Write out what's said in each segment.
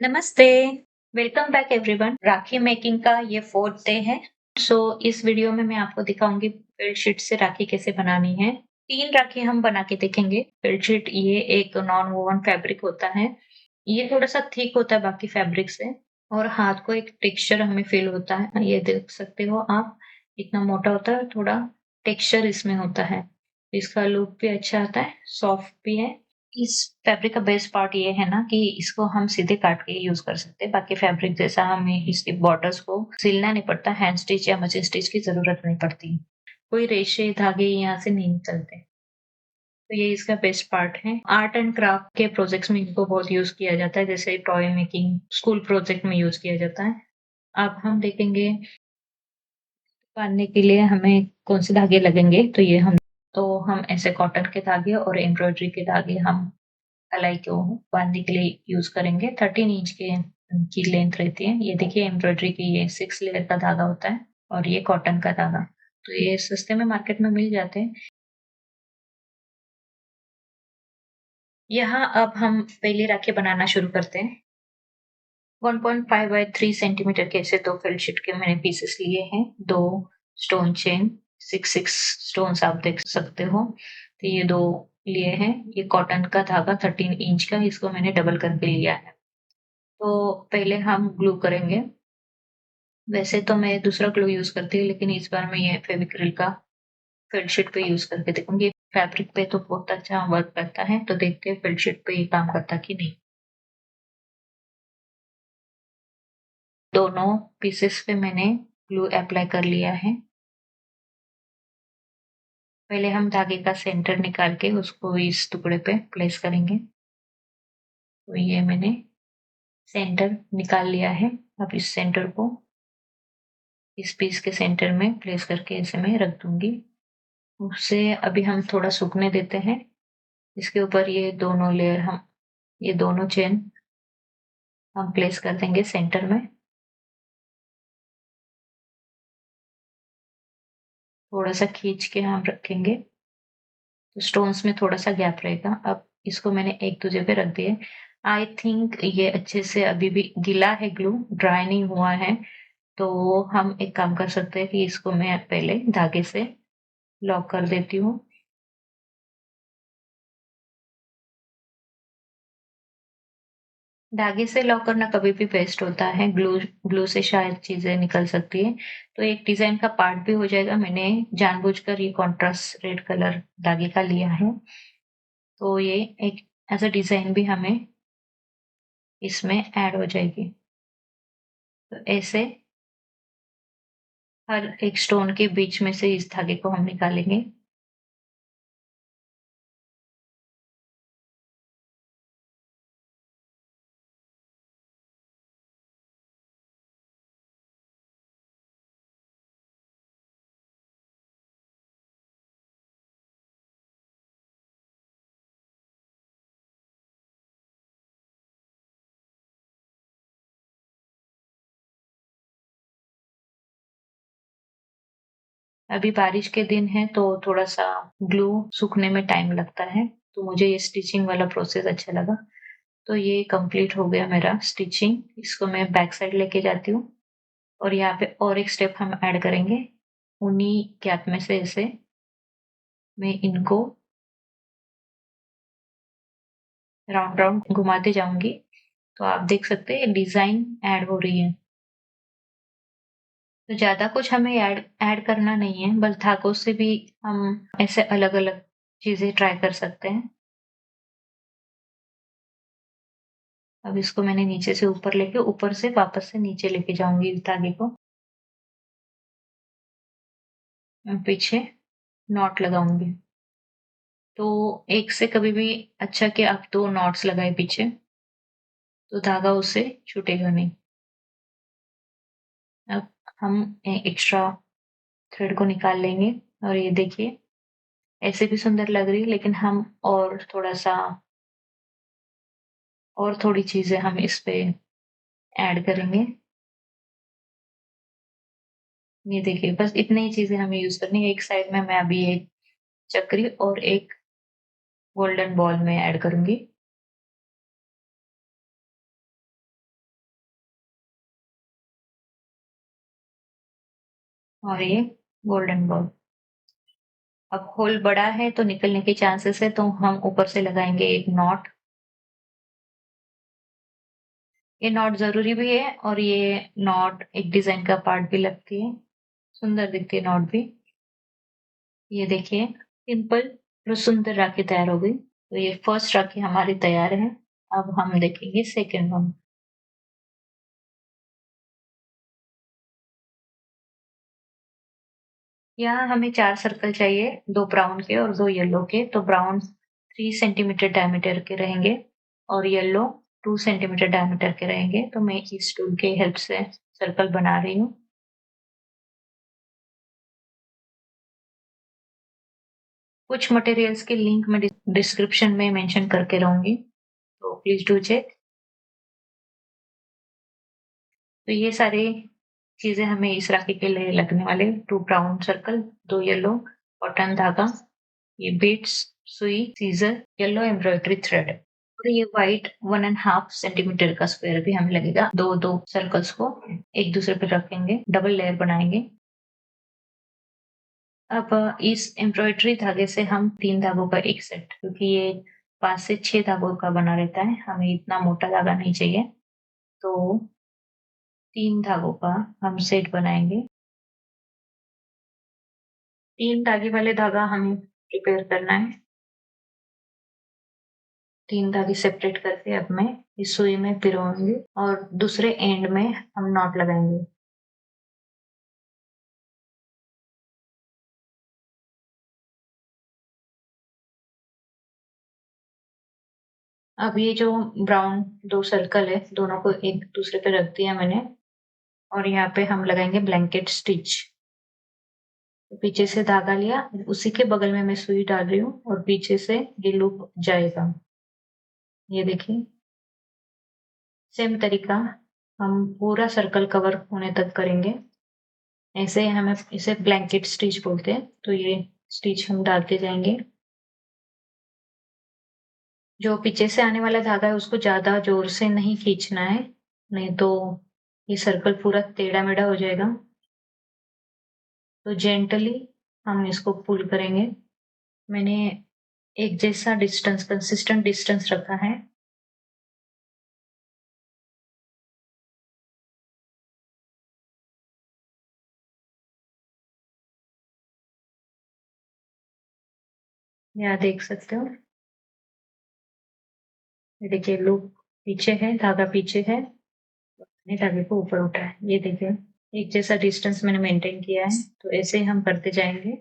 नमस्ते, welcome back everyone. राखी making का ये 4th डे है। सो इस वीडियो में मैं आपको दिखाऊंगी फेल्ट शीट से राखी कैसे बनानी है। 3 राखी हम बना के देखेंगे। फेल्ट शीट ये एक नॉन वोवन फैब्रिक होता है। ये थोड़ा-सा थिक होता है बाकी फैब्रिक से और हाथ को एक टेक्सचर हमें फील होता है। ये देख सकते हो आप, इतना मोटा होता है, थोड़ा टेक्सचर इसमें होता है। इसका लुक भी अच्छा आता है, सॉफ्ट भी है। इस फैब्रिक का बेस्ट पार्ट ये है ना कि इसको हम सीधे काट के यूज कर सकते हैं। बाकी फैब्रिक जैसा हमें इसके बॉर्डर्स को सिलना नहीं पड़ता, हैंड स्टिच या मशीन स्टिच की जरूरत नहीं पड़ती। कोई रेशे धागे यहाँ से नहीं निकलते। तो ये इसका बेस्ट पार्ट है। आर्ट एंड क्राफ्ट के प्रोजेक्ट्स में इनको बहुत यूज किया जाता है, जैसे टॉय मेकिंग, स्कूल प्रोजेक्ट में यूज किया जाता है। अब हम देखेंगे बांधने के लिए हमें कौन से धागे लगेंगे। तो हम ऐसे कॉटन के धागे और एम्ब्रॉयडरी के धागे हम कलाई को बांधने के लिए यूज करेंगे। 13 इंच के की लेंथ रहती है। ये देखिए एम्ब्रॉयडरी की ये 6 लेयर का धागा होता है और ये कॉटन का धागा। तो ये सस्ते में मार्केट में मिल जाते हैं। यहाँ अब हम पहली राखी बनाना शुरू करते हैं। 1.5 बाय 3 सेंटीमीटर के ऐसे 2 फेल्ट शीट के मैंने पीसेस लिए हैं। 2 स्टोन चेन, 6 स्टोन्स आप देख सकते हो। तो ये 2 लिए हैं। ये कॉटन का धागा 13 इंच का, इसको मैंने डबल करके लिया है। तो पहले हम ग्लू करेंगे। वैसे तो मैं दूसरा ग्लू यूज करती हूँ, लेकिन इस बार मैं ये फेविक्रिल का फेल्ट शीट पे यूज करके देखूंगी। फैब्रिक पे तो बहुत अच्छा वर्क करता है, तो देखते हैं फेल्ट शीट पे ये काम करता कि नहीं। दोनों पीसेस पे मैंने ग्लू अप्लाई कर लिया है। पहले हम धागे का सेंटर निकाल के उसको इस टुकड़े पे प्लेस करेंगे। तो ये मैंने सेंटर निकाल लिया है। अब इस सेंटर को इस पीस के सेंटर में प्लेस करके ऐसे मैं रख दूंगी। उससे अभी हम थोड़ा सूखने देते हैं। इसके ऊपर ये दोनों चेन हम प्लेस कर देंगे सेंटर में। थोड़ा सा खींच के हम रखेंगे तो स्टोन्स में थोड़ा सा गैप रहेगा। अब इसको मैंने एक दूसरे पे रख दिए। आई थिंक ये अच्छे से अभी भी गीला है, ग्लू ड्राई नहीं हुआ है। तो हम एक काम कर सकते हैं कि इसको मैं पहले धागे से लॉक कर देती हूँ। धागे से लॉक करना कभी भी बेस्ट होता है। ग्लू ग्लू से शायद चीजें निकल सकती है। तो एक डिजाइन का पार्ट भी हो जाएगा। मैंने जानबूझकर ये कॉन्ट्रास्ट रेड कलर धागे का लिया है। तो ये एक एज अ डिजाइन भी हमें इसमें ऐड हो जाएगी। तो ऐसे हर एक स्टोन के बीच में से इस धागे को हम निकालेंगे। अभी बारिश के दिन है तो थोड़ा सा ग्लू सूखने में टाइम लगता है। तो मुझे ये स्टिचिंग वाला प्रोसेस अच्छा लगा। तो ये कंप्लीट हो गया मेरा स्टिचिंग। इसको मैं बैक साइड लेके जाती हूँ और यहाँ पे और एक स्टेप हम ऐड करेंगे। उन्हीं गैप में से ऐसे मैं इनको राउंड राउंड घुमाते जाऊंगी। तो आप देख सकते हैं डिजाइन ऐड हो रही है। तो ज्यादा कुछ हमें ऐड ऐड करना नहीं है, बस धागों से भी हम ऐसे अलग अलग चीजें ट्राई कर सकते हैं। अब इसको मैंने नीचे से ऊपर लेके ऊपर से वापस से नीचे लेके जाऊंगी इस धागे को। मैं पीछे नॉट लगाऊंगी। तो एक से कभी भी अच्छा कि आप 2 नॉट्स लगाए पीछे, तो धागा उससे छूटेगा नहीं। अब हम एक्स्ट्रा थ्रेड को निकाल लेंगे और ये देखिए ऐसे भी सुंदर लग रही है, लेकिन हम और थोड़ी चीजें हम इस पे ऐड करेंगे। ये देखिए बस इतनी ही चीजें हमें यूज करनी है। एक साइड में मैं अभी एक चक्री और एक गोल्डन बॉल में ऐड करूंगी। और ये गोल्डन बॉल। अब होल बड़ा है तो निकलने के चांसेस है, तो हम ऊपर से लगाएंगे एक नॉट। ये नॉट जरूरी भी है और ये नॉट एक डिजाइन का पार्ट भी लगती है, सुंदर दिखती है नॉट भी। ये देखिए सिंपल और सुंदर राखी तैयार हो गई। तो ये फर्स्ट राखी हमारी तैयार है। अब हम देखेंगे सेकेंड वन। यहाँ हमें 4 सर्कल चाहिए, 2 ब्राउन के और 2 येलो के। तो ब्राउन 3 सेंटीमीटर डायमीटर के रहेंगे और येलो 2 सेंटीमीटर डायमीटर के रहेंगे। तो मैं इस टूल के हेल्प से सर्कल बना रही हूँ। कुछ मटेरियल्स के लिंक मैं डिस्क्रिप्शन में मेंशन करके रहूंगी, तो प्लीज डू चेक। तो ये सारी चीजें हमें इस राखी के लिए लगने वाले, 2 ब्राउन सर्कल, 2 येलो, कॉटन धागा, ये बीड्स, सुई, सीजर, येलो एम्ब्रॉयडरी थ्रेड और ये व्हाइट 1.5 सेंटीमीटर का स्क्वायर भी हमें लगेगा। दो दो सर्कल्स को एक दूसरे पर रखेंगे, डबल लेयर बनाएंगे। अब इस एम्ब्रॉयडरी धागे से हम 3 धागों का एक सेट, क्योंकि ये 5 से 6 धागों का बना रहता है, हमें इतना मोटा धागा नहीं चाहिए, तो 3 धागों का हम सेट बनाएंगे। 3 धागे वाले धागा हमें प्रिपेयर करना है। 3 धागे सेपरेट करके अब मैं इस सुई में पिरोऊंगी और दूसरे एंड में हम नॉट लगाएंगे। अब ये जो ब्राउन 2 सर्कल है, दोनों को एक दूसरे पे रख दिया मैंने और यहाँ पे हम लगाएंगे ब्लैंकेट स्टिच। पीछे से धागा लिया, उसी के बगल में मैं सुई डाल रही हूँ और पीछे से ये लूप जाएगा। ये देखिए सेम तरीका हम पूरा सर्कल कवर होने तक करेंगे। ऐसे हमें इसे ब्लैंकेट स्टिच बोलते हैं। तो ये स्टिच हम डालते जाएंगे। जो पीछे से आने वाला धागा है उसको ज्यादा जोर से नहीं खींचना है, नहीं तो ये सर्कल पूरा टेढ़ा मेढ़ा हो जाएगा। तो जेंटली हम इसको पुल करेंगे। मैंने एक जैसा डिस्टेंस, कंसिस्टेंट डिस्टेंस रखा है। यहाँ देख सकते हो, ये देखिए लूप पीछे है, धागा पीछे है, मैंने धागे को ऊपर उठाया है। ये देखिए एक जैसा डिस्टेंस मैंने मेंटेन किया है। तो ऐसे ही हम करते जाएंगे।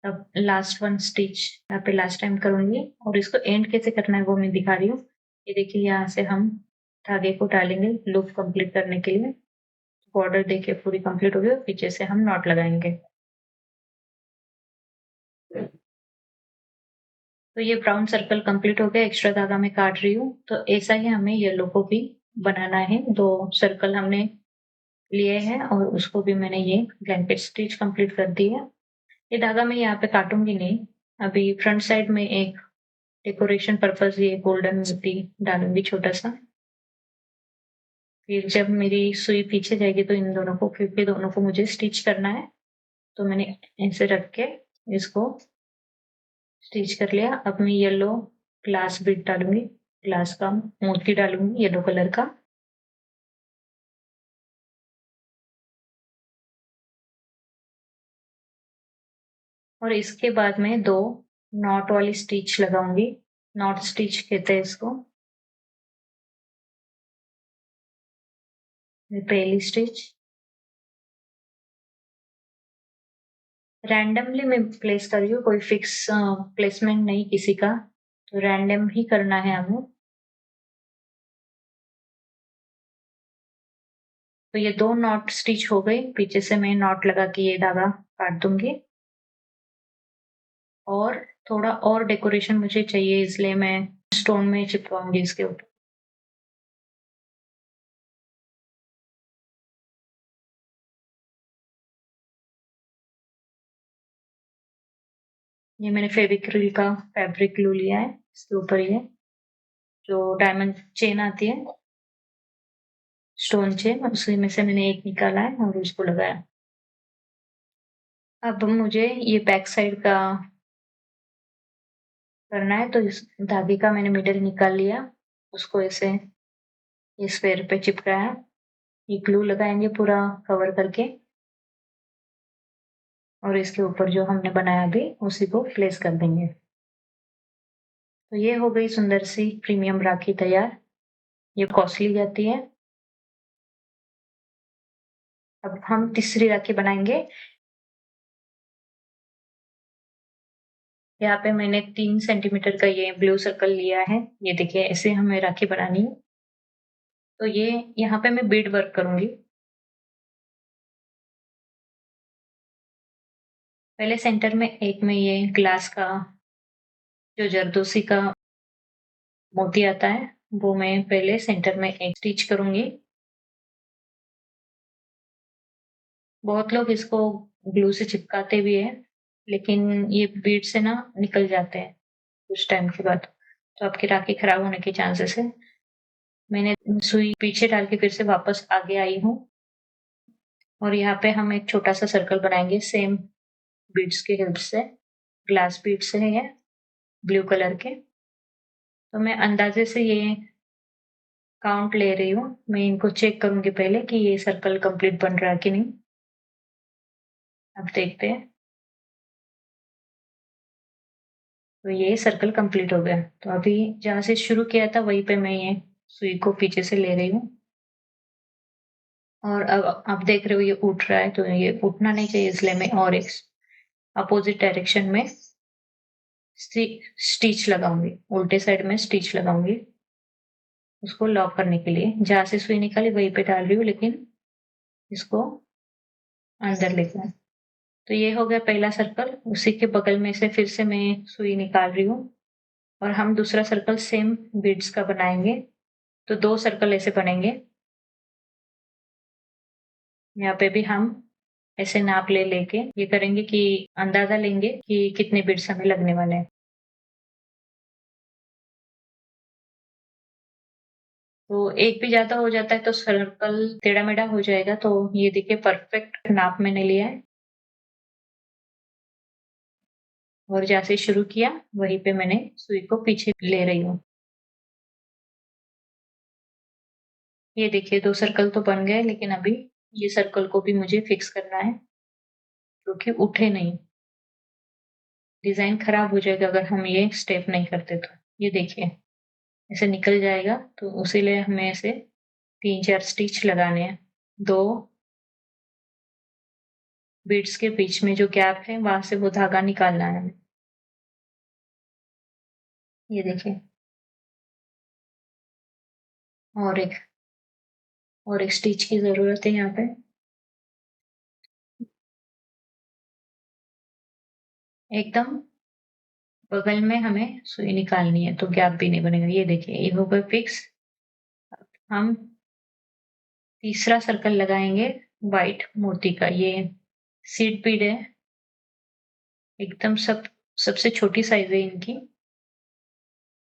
अब लास्ट वन स्टिच यहाँ पे लास्ट टाइम करूंगी और इसको एंड कैसे करना है वो मैं दिखा रही हूँ। ये देखिए यहाँ से हम धागे को डालेंगे लूप कंप्लीट करने के लिए। बॉर्डर देखिए पूरी कंप्लीट हो गई और पीछे से हम नॉट लगाएंगे। तो ये ब्राउन सर्कल कंप्लीट हो गया, एक्स्ट्रा धागा मैं काट रही हूँ। तो ऐसा ही हमें येलो को भी बनाना है। 2 सर्कल हमने लिए हैं और उसको भी मैंने ये ब्लैंकेट स्टिच कंप्लीट कर दी है। ये धागा मैं यहाँ पे काटूंगी नहीं, अभी फ्रंट साइड में एक डेकोरेशन पर्पज ये गोल्डन मोती डालूंगी छोटा सा। फिर जब मेरी सुई पीछे जाएगी तो इन दोनों को, क्योंकि दोनों को मुझे स्टिच करना है, तो मैंने ऐसे रख के इसको स्टिच कर लिया। अब मैं येलो ग्लास बीड डालूंगी, ग्लास का मोती डालूंगी येलो कलर का। और इसके बाद में 2 नॉट वाली स्टिच लगाऊंगी, नॉट स्टिच कहते हैं इसको। ये पहली स्टिच रैंडमली मैं प्लेस कर रही हूँ, कोई फिक्स प्लेसमेंट नहीं किसी का, तो रैंडम ही करना है हमें। तो ये 2 नॉट स्टिच हो गई, पीछे से मैं नॉट लगा के ये धागा काट दूंगी। और थोड़ा और डेकोरेशन मुझे चाहिए, इसलिए मैं स्टोन में चिपकाऊंगी इसके ऊपर। ये मैंने फेविक्रिल का फैब्रिक ग्लू लिया है, इसके ऊपर ये जो डायमंड चेन आती है, स्टोन चेन, उसी में से मैंने एक निकाला है और उसको लगाया। अब मुझे ये बैक साइड का करना है, तो इस धागे का मैंने मिडल निकाल लिया, उसको ऐसे इस स्क्वायर पे चिपकाया। ये ग्लू लगाएंगे पूरा कवर करके और इसके ऊपर जो हमने बनाया अभी उसी को प्लेस कर देंगे। तो ये हो गई सुंदर सी प्रीमियम राखी तैयार। ये कॉस्टली जाती है। अब हम तीसरी राखी बनाएंगे। यहाँ पे मैंने 3 सेंटीमीटर का ये ब्लू सर्कल लिया है। ये देखिए, ऐसे हमें राखी बनानी है। तो ये यहाँ पे मैं बीड वर्क करूंगी। पहले सेंटर में एक में ये ग्लास का जो जरदोसी का मोती आता है, वो मैं पहले सेंटर में एक स्टिच करूंगी। बहुत लोग इसको ग्लू से चिपकाते भी है, लेकिन ये बीड से ना निकल जाते हैं कुछ टाइम के बाद, तो आपकी राखी खराब होने के चांसेस है। मैंने सुई पीछे डाल के फिर से वापस आगे आई हूँ और यहाँ पे हम एक छोटा सा सर्कल बनाएंगे सेम बीड्स के हेल्प से। ग्लास बीड्स है ये, ब्लू कलर के। तो मैं अंदाजे से ये काउंट ले रही हूँ। मैं इनको चेक करूंगी पहले कि ये सर्कल कंप्लीट बन रहा है कि नहीं। अब देखते हैं। तो ये सर्कल कंप्लीट हो गया। तो अभी जहाँ से शुरू किया था वहीं पे मैं ये सुई को पीछे से ले रही हूँ और अब आप देख रहे हो ये उठ रहा है, तो ये उठना नहीं चाहिए, इसलिए मैं और एक अपोजिट डायरेक्शन में स्टिच लगाऊंगी, उल्टे साइड में स्टिच लगाऊंगी उसको लॉक करने के लिए। जहाँ से सुई निकाली वहीं पे डाल रही हूँ, लेकिन इसको अंदर लेके आए। तो ये हो गया पहला सर्कल। उसी के बगल में से फिर से मैं सुई निकाल रही हूँ और हम दूसरा सर्कल सेम बीड्स का बनाएंगे। तो 2 सर्कल ऐसे बनेंगे। यहाँ पे भी हम ऐसे नाप ले लेके ये करेंगे कि अंदाजा लेंगे कि कितने बीड्स हमें लगने वाले हैं। तो एक भी ज्यादा हो जाता है तो सर्कल टेढ़ा मेढ़ा हो जाएगा। तो ये देखिए परफेक्ट नाप मैंने लिया है और जहाँ से शुरू किया वहीं पे मैंने सुई को पीछे ले रही हूँ। ये देखिए 2 सर्कल तो बन गए, लेकिन अभी ये सर्कल को भी मुझे फिक्स करना है क्योंकि उठे नहीं। डिजाइन खराब हो जाएगा अगर हम ये स्टेप नहीं करते तो। ये देखिए ऐसे निकल जाएगा, तो उसीलिए हमें ऐसे 3-4 स्टिच लगाने हैं। 2 बीड्स के बीच में जो गैप है वहां से वो धागा निकालना है हमें। ये देखिए और एक स्टिच की जरूरत है यहाँ पे। एकदम बगल में हमें सुई निकालनी है तो गैप भी नहीं बनेगा। ये देखिए ये हो गया फिक्स। हम तीसरा सर्कल लगाएंगे व्हाइट मोती का। ये सीड बीड है, एकदम सबसे छोटी साइज है इनकी।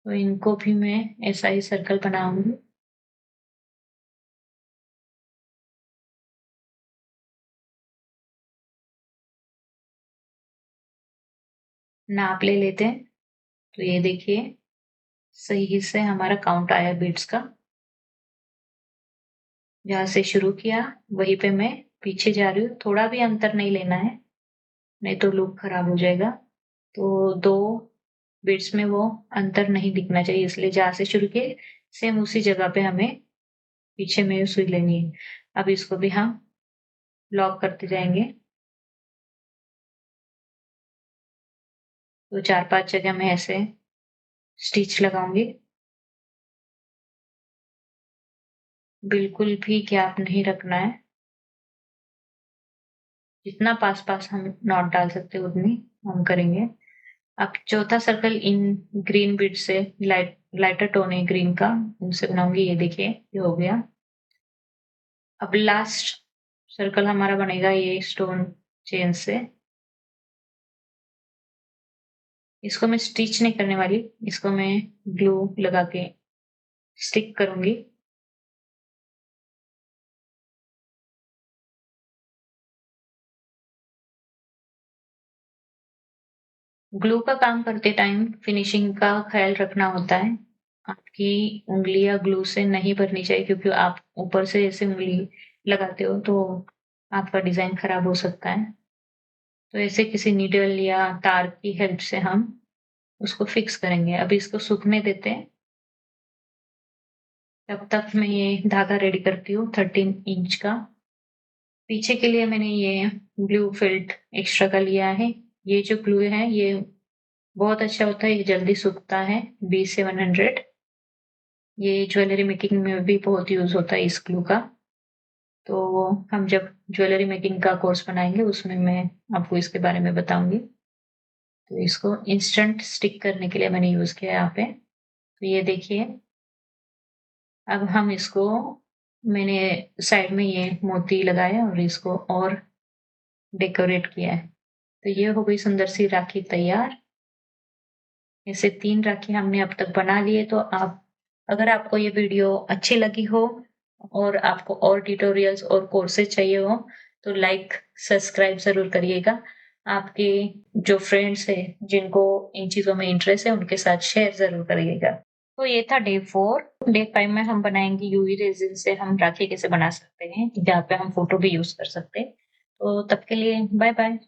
तो इनको भी मैं ऐसा ही सर्कल बनाऊंगी। नाप ले लेते हैं। तो ये देखिए सही से हमारा काउंट आया बीड्स का। जहाँ से शुरू किया वहीं पे मैं पीछे जा रही हूँ। थोड़ा भी अंतर नहीं लेना है, नहीं तो लुक खराब हो जाएगा। तो 2 बीड्स में वो अंतर नहीं दिखना चाहिए, इसलिए जहाँ से शुरू किए सेम उसी जगह पे हमें पीछे में सुई लेनी है। अब इसको भी हम लॉक करते जाएंगे। तो 4-5 जगह मैं ऐसे स्टिच लगाऊंगी। बिल्कुल भी गैप नहीं रखना है। जितना पास पास हम नॉट डाल सकते हैं उतनी हम करेंगे। अब चौथा सर्कल इन ग्रीन बीड से, लाइटर टोन है ग्रीन का, उनसे बनाऊंगी। ये देखिए ये हो गया। अब लास्ट सर्कल हमारा बनेगा ये स्टोन चेन से। इसको मैं स्टिच नहीं करने वाली, इसको मैं ग्लू लगा के स्टिक करूंगी। ग्लू का काम करते टाइम फिनिशिंग का ख्याल रखना होता है। आपकी उंगलियां ग्लू से नहीं भरनी चाहिए, क्योंकि आप ऊपर से ऐसे उंगली लगाते हो तो आपका डिजाइन खराब हो सकता है। तो ऐसे किसी नीडल या तार की हेल्प से हम उसको फिक्स करेंगे। अभी इसको सूखने देते हैं। तब तक मैं ये धागा रेडी करती हूँ 13 इंच का। पीछे के लिए मैंने ये ग्लू फिल्ट एक्स्ट्रा का लिया है। ये जो ग्लू है ये बहुत अच्छा होता है, ये जल्दी सूखता है। B700 ये ज्वेलरी मेकिंग में भी बहुत यूज होता है इस ग्लू का। तो हम जब ज्वेलरी मेकिंग का कोर्स बनाएंगे उसमें मैं आपको इसके बारे में बताऊंगी। तो इसको इंस्टेंट स्टिक करने के लिए मैंने यूज किया है यहाँ पे। तो ये देखिए, अब हम इसको, मैंने साइड में ये मोती लगाया और इसको और डेकोरेट किया है। तो ये हो गई सुंदर सी राखी तैयार। ऐसे 3 राखी हमने अब तक बना लिए। तो आप, अगर आपको ये वीडियो अच्छी लगी हो और आपको और ट्यूटोरियल्स और कोर्सेज चाहिए हो तो लाइक सब्सक्राइब जरूर करिएगा। आपके जो फ्रेंड्स हैं जिनको इन चीजों में इंटरेस्ट है उनके साथ शेयर जरूर करिएगा। तो ये था डे 4। डे 5 में हम बनाएंगे यूवी रेजिन से हम राखी कैसे बना सकते हैं, जहाँ पे हम फोटो भी यूज कर सकते हैं। तो तब के लिए बाय बाय।